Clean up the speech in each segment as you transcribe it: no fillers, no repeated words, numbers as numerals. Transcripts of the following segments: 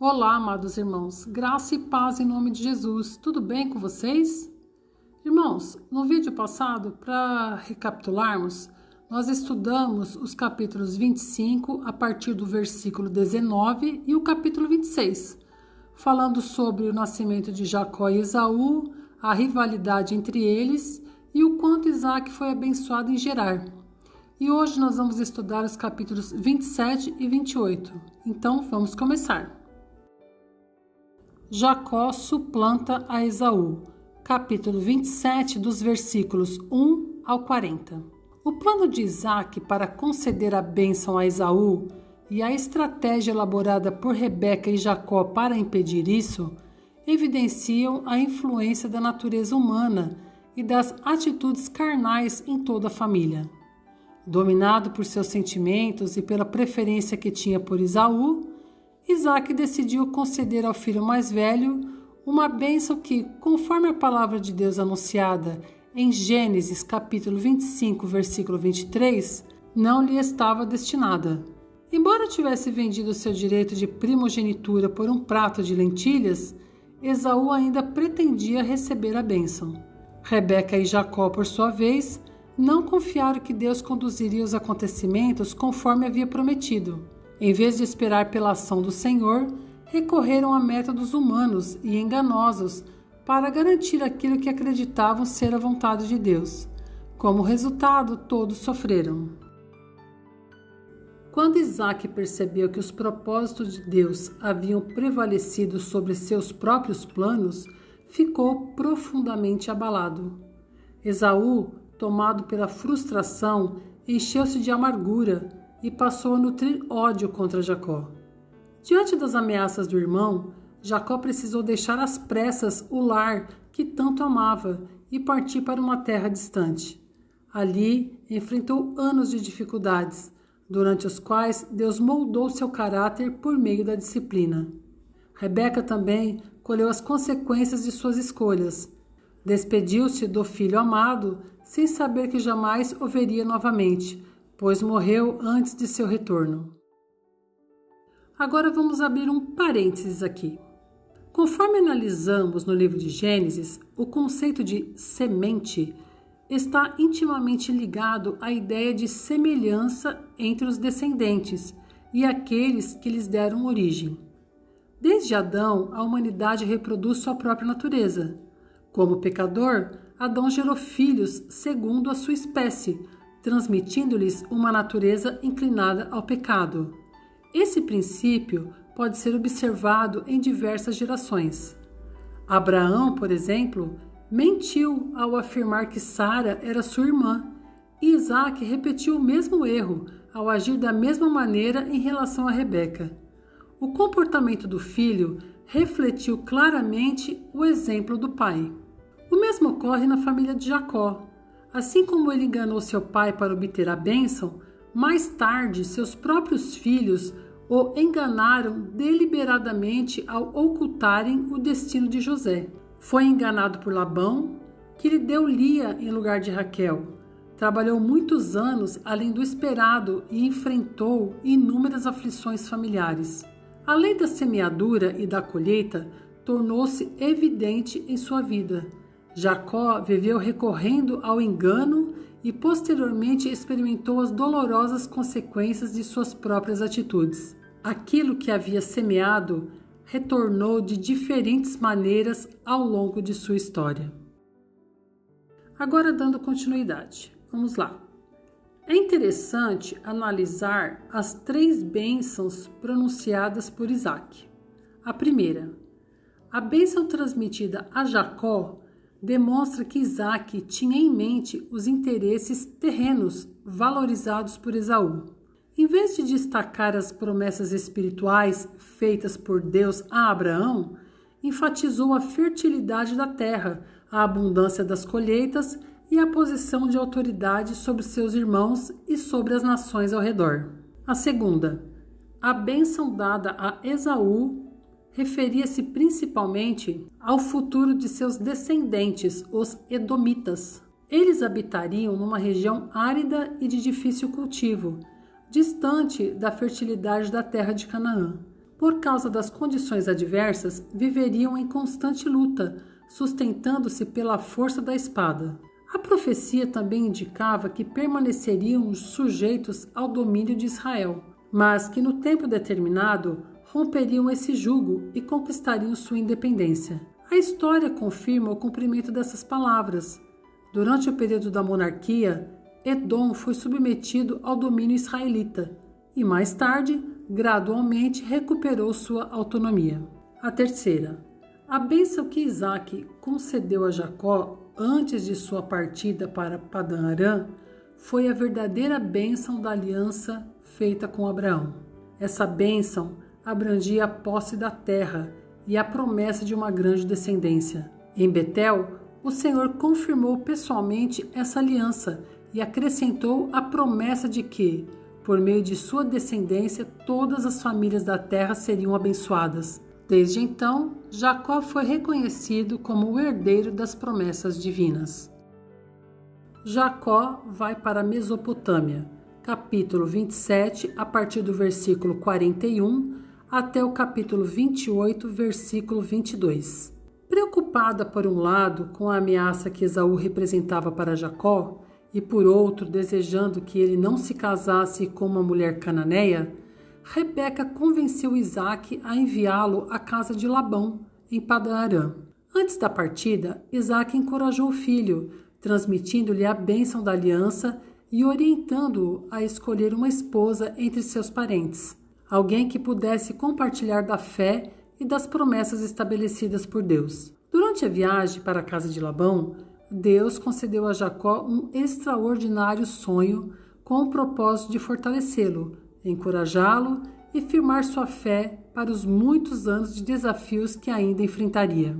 Olá, amados irmãos, graça e paz em nome de Jesus, tudo bem com vocês? Irmãos, no vídeo passado, para recapitularmos, nós estudamos os capítulos 25 a partir do versículo 19 e o capítulo 26, falando sobre o nascimento de Jacó e Esaú, a rivalidade entre eles e o quanto Isaac foi abençoado em Gerar. E hoje nós vamos estudar os capítulos 27 e 28, então vamos começar. Jacó suplanta a Esaú, capítulo 27, dos versículos 1 ao 40. O plano de Isaac para conceder a bênção a Esaú e a estratégia elaborada por Rebeca e Jacó para impedir isso evidenciam a influência da natureza humana e das atitudes carnais em toda a família. Dominado por seus sentimentos e pela preferência que tinha por Esaú, Isaac decidiu conceder ao filho mais velho uma bênção que, conforme a palavra de Deus anunciada em Gênesis capítulo 25, versículo 23, não lhe estava destinada. Embora tivesse vendido seu direito de primogenitura por um prato de lentilhas, Esaú ainda pretendia receber a bênção. Rebeca e Jacó, por sua vez, não confiaram que Deus conduziria os acontecimentos conforme havia prometido. Em vez de esperar pela ação do Senhor, recorreram a métodos humanos e enganosos para garantir aquilo que acreditavam ser a vontade de Deus. Como resultado, todos sofreram. Quando Isaac percebeu que os propósitos de Deus haviam prevalecido sobre seus próprios planos, ficou profundamente abalado. Esaú, tomado pela frustração, encheu-se de amargura e passou a nutrir ódio contra Jacó. Diante das ameaças do irmão, Jacó precisou deixar às pressas o lar que tanto amava e partir para uma terra distante. Ali, enfrentou anos de dificuldades, durante os quais Deus moldou seu caráter por meio da disciplina. Rebeca também colheu as consequências de suas escolhas. Despediu-se do filho amado, sem saber que jamais o veria novamente, pois morreu antes de seu retorno. Agora vamos abrir um parênteses aqui. Conforme analisamos no livro de Gênesis, o conceito de semente está intimamente ligado à ideia de semelhança entre os descendentes e aqueles que lhes deram origem. Desde Adão, a humanidade reproduz sua própria natureza. Como pecador, Adão gerou filhos segundo a sua espécie, transmitindo-lhes uma natureza inclinada ao pecado. Esse princípio pode ser observado em diversas gerações. Abraão, por exemplo, mentiu ao afirmar que Sara era sua irmã, e Isaac repetiu o mesmo erro ao agir da mesma maneira em relação a Rebeca. O comportamento do filho refletiu claramente o exemplo do pai. O mesmo ocorre na família de Jacó. Assim como ele enganou seu pai para obter a bênção, mais tarde seus próprios filhos o enganaram deliberadamente ao ocultarem o destino de José. Foi enganado por Labão, que lhe deu Lia em lugar de Raquel. Trabalhou muitos anos além do esperado e enfrentou inúmeras aflições familiares. A lei da semeadura e da colheita tornou-se evidente em sua vida. Jacó viveu recorrendo ao engano e posteriormente experimentou as dolorosas consequências de suas próprias atitudes. Aquilo que havia semeado retornou de diferentes maneiras ao longo de sua história. Agora, dando continuidade, vamos lá. É interessante analisar as 3 bênçãos pronunciadas por Isaac. A primeira, a bênção transmitida a Jacó demonstra que Isaac tinha em mente os interesses terrenos valorizados por Esaú. Em vez de destacar as promessas espirituais feitas por Deus a Abraão, enfatizou a fertilidade da terra, a abundância das colheitas e a posição de autoridade sobre seus irmãos e sobre as nações ao redor. A segunda, a bênção dada a Esaú referia-se principalmente ao futuro de seus descendentes, os edomitas. Eles habitariam numa região árida e de difícil cultivo, distante da fertilidade da terra de Canaã. Por causa das condições adversas, viveriam em constante luta, sustentando-se pela força da espada. A profecia também indicava que permaneceriam sujeitos ao domínio de Israel, mas que no tempo determinado romperiam esse jugo e conquistariam sua independência. A história confirma o cumprimento dessas palavras. Durante o período da monarquia, Edom foi submetido ao domínio israelita e mais tarde, gradualmente, recuperou sua autonomia. A terceira, a bênção que Isaac concedeu a Jacó antes de sua partida para Padã-Arã foi a verdadeira bênção da aliança feita com Abraão. Essa bênção abrangia a posse da terra e a promessa de uma grande descendência. Em Betel, o Senhor confirmou pessoalmente essa aliança e acrescentou a promessa de que, por meio de sua descendência, todas as famílias da terra seriam abençoadas. Desde então, Jacó foi reconhecido como o herdeiro das promessas divinas. Jacó vai para a Mesopotâmia, capítulo 27, a partir do versículo 41 até o capítulo 28, versículo 22. Preocupada, por um lado, com a ameaça que Esaú representava para Jacó, e por outro, desejando que ele não se casasse com uma mulher cananeia, Rebeca convenceu Isaque a enviá-lo à casa de Labão, em Padã-Arã. Antes da partida, Isaque encorajou o filho, transmitindo-lhe a bênção da aliança e orientando-o a escolher uma esposa entre seus parentes, alguém que pudesse compartilhar da fé e das promessas estabelecidas por Deus. Durante a viagem para a casa de Labão, Deus concedeu a Jacó um extraordinário sonho com o propósito de fortalecê-lo, encorajá-lo e firmar sua fé para os muitos anos de desafios que ainda enfrentaria.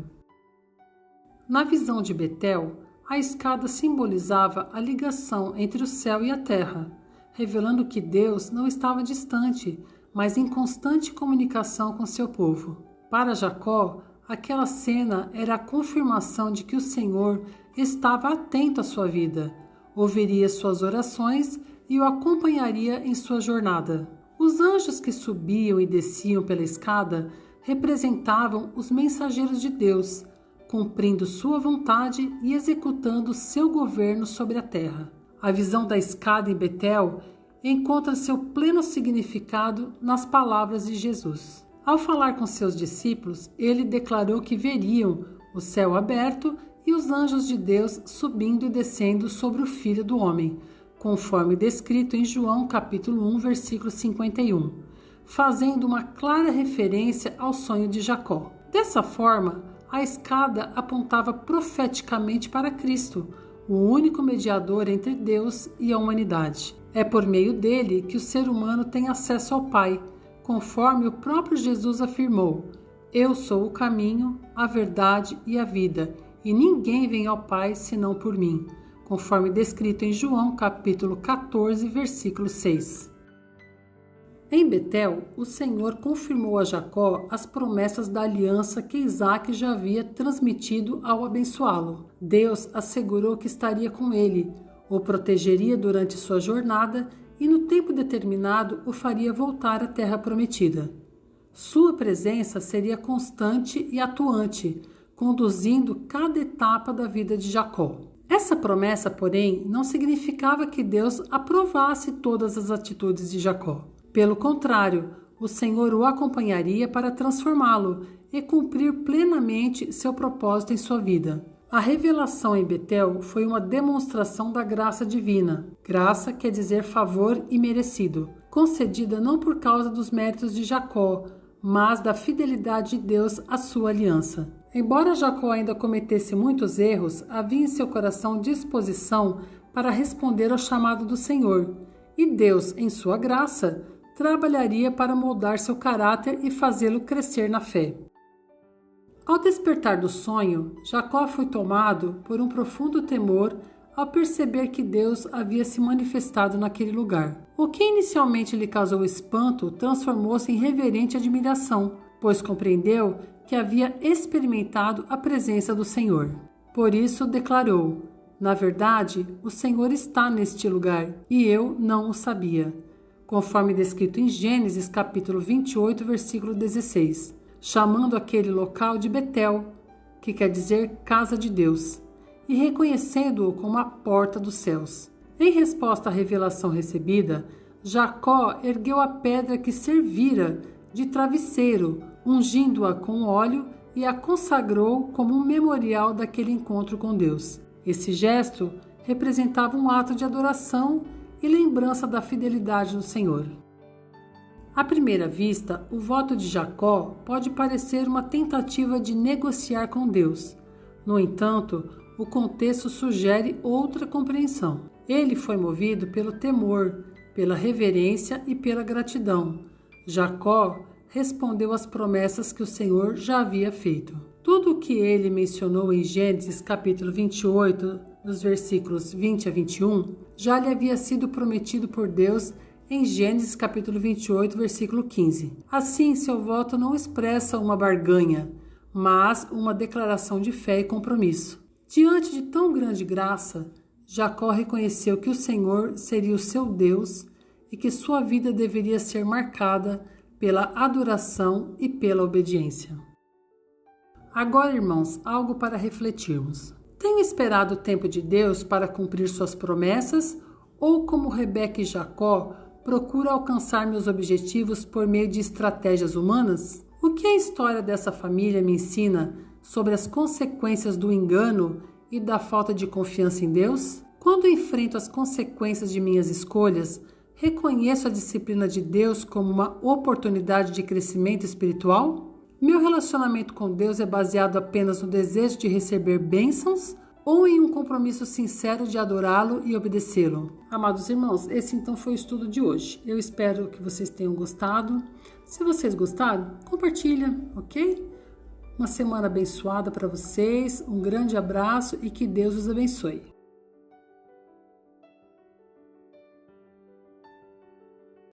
Na visão de Betel, a escada simbolizava a ligação entre o céu e a terra, revelando que Deus não estava distante, mas em constante comunicação com seu povo. Para Jacó, aquela cena era a confirmação de que o Senhor estava atento à sua vida, ouviria suas orações e o acompanharia em sua jornada. Os anjos que subiam e desciam pela escada representavam os mensageiros de Deus, cumprindo sua vontade e executando seu governo sobre a terra. A visão da escada em Betel encontra seu pleno significado nas palavras de Jesus. Ao falar com seus discípulos, ele declarou que veriam o céu aberto e os anjos de Deus subindo e descendo sobre o Filho do Homem, conforme descrito em João capítulo 1, versículo 51, fazendo uma clara referência ao sonho de Jacó. Dessa forma, a escada apontava profeticamente para Cristo, o único mediador entre Deus e a humanidade. É por meio dele que o ser humano tem acesso ao Pai, conforme o próprio Jesus afirmou: Eu sou o caminho, a verdade e a vida, e ninguém vem ao Pai senão por mim, conforme descrito em João capítulo 14, versículo 6. Em Betel, o Senhor confirmou a Jacó as promessas da aliança que Isaque já havia transmitido ao abençoá-lo. Deus assegurou que estaria com ele, o protegeria durante sua jornada e no tempo determinado o faria voltar à terra prometida. Sua presença seria constante e atuante, conduzindo cada etapa da vida de Jacó. Essa promessa, porém, não significava que Deus aprovasse todas as atitudes de Jacó. Pelo contrário, o Senhor o acompanharia para transformá-lo e cumprir plenamente seu propósito em sua vida. A revelação em Betel foi uma demonstração da graça divina. Graça quer dizer favor imerecido, concedida não por causa dos méritos de Jacó, mas da fidelidade de Deus à sua aliança. Embora Jacó ainda cometesse muitos erros, havia em seu coração disposição para responder ao chamado do Senhor, e Deus, em sua graça, trabalharia para moldar seu caráter e fazê-lo crescer na fé. Ao despertar do sonho, Jacó foi tomado por um profundo temor ao perceber que Deus havia se manifestado naquele lugar. O que inicialmente lhe causou espanto transformou-se em reverente admiração, pois compreendeu que havia experimentado a presença do Senhor. Por isso declarou: Na verdade, o Senhor está neste lugar, e eu não o sabia. conforme descrito em Gênesis capítulo 28, versículo 16, chamando aquele local de Betel, que quer dizer casa de Deus, e reconhecendo-o como a porta dos céus. Em resposta à revelação recebida, Jacó ergueu a pedra que servira de travesseiro, ungindo-a com óleo e a consagrou como um memorial daquele encontro com Deus. Esse gesto representava um ato de adoração e lembrança da fidelidade do Senhor. À primeira vista, o voto de Jacó pode parecer uma tentativa de negociar com Deus. No entanto, o contexto sugere outra compreensão. Ele foi movido pelo temor, pela reverência e pela gratidão. Jacó respondeu às promessas que o Senhor já havia feito. Tudo o que ele mencionou em Gênesis capítulo 28, dos versículos 20 a 21, já lhe havia sido prometido por Deus em Gênesis capítulo 28, versículo 15. Assim, seu voto não expressa uma barganha, mas uma declaração de fé e compromisso. Diante de tão grande graça, Jacó reconheceu que o Senhor seria o seu Deus e que sua vida deveria ser marcada pela adoração e pela obediência. Agora, irmãos, algo para refletirmos. Tenho esperado o tempo de Deus para cumprir suas promessas ou, como Rebeca e Jacó, procuro alcançar meus objetivos por meio de estratégias humanas? O que a história dessa família me ensina sobre as consequências do engano e da falta de confiança em Deus? Quando enfrento as consequências de minhas escolhas, reconheço a disciplina de Deus como uma oportunidade de crescimento espiritual? Meu relacionamento com Deus é baseado apenas no desejo de receber bênçãos ou em um compromisso sincero de adorá-lo e obedecê-lo? Amados irmãos, esse então foi o estudo de hoje. Eu espero que vocês tenham gostado. Se vocês gostaram, compartilha, ok? Uma semana abençoada para vocês, um grande abraço e que Deus os abençoe.